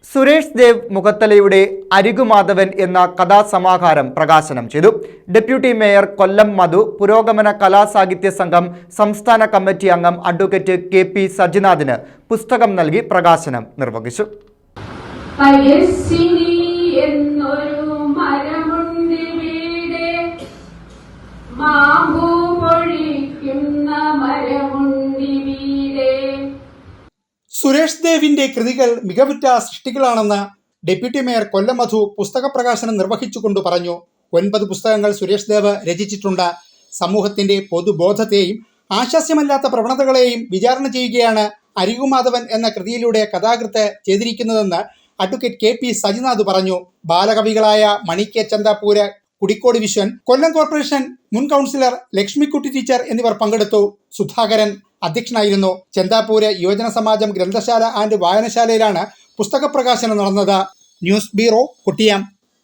സുരേഷ് ദേവ് മുഖത്തലയുടെ അരികുമാധവൻ എന്ന കഥാസമാഹാരം പ്രകാശനം ചെയ്തു. ഡെപ്യൂട്ടി മേയർ കൊല്ലം മധു, പുരോഗമന കലാസാഹിത്യ സംഘം സംസ്ഥാന കമ്മിറ്റി അംഗം അഡ്വക്കേറ്റ് KP സജിനാഥിന് പുസ്തകം നൽകി പ്രകാശനം നിർവഹിച്ചു. സുരേഷ് ദേവിന്റെ കൃതികൾ മികവുറ്റ സൃഷ്ടികളാണെന്ന് ഡെപ്യൂട്ടി മേയർ കൊല്ലം മധു പുസ്തക പ്രകാശനം നിർവഹിച്ചുകൊണ്ട് പറഞ്ഞു. 9 പുസ്തകങ്ങൾ സുരേഷ് ദേവ് രചിച്ചിട്ടുണ്ട്. സമൂഹത്തിന്റെ പൊതുബോധത്തെയും ആശാസ്യമല്ലാത്ത പ്രവണതകളെയും വിചാരണ ചെയ്യുകയാണ് അരികുമാധവൻ എന്ന കൃതിയിലൂടെ കഥാകൃത്ത് ചെയ്തിരിക്കുന്നതെന്ന് അഡ്വക്കേറ്റ് KP സജിനാഥ് പറഞ്ഞു. ബാലകവികളായ മണി K ചന്ദാപൂര്, കുടിക്കോട് വിശ്വൻ, കൊല്ലം കോർപ്പറേഷൻ മുൻ കൗൺസിലർ ലക്ഷ്മിക്കുട്ടി ടീച്ചർ എന്നിവർ പങ്കെടുത്തു. സുധാകരൻ അധ്യക്ഷനായിരുന്നു. ചെന്താപ്പൂര് യുവജന സമാജം ഗ്രന്ഥശാല ആൻഡ് വായനശാലയിലാണ് പുസ്തക പ്രകാശനം നടന്നത്. News bureau, Kottiyam.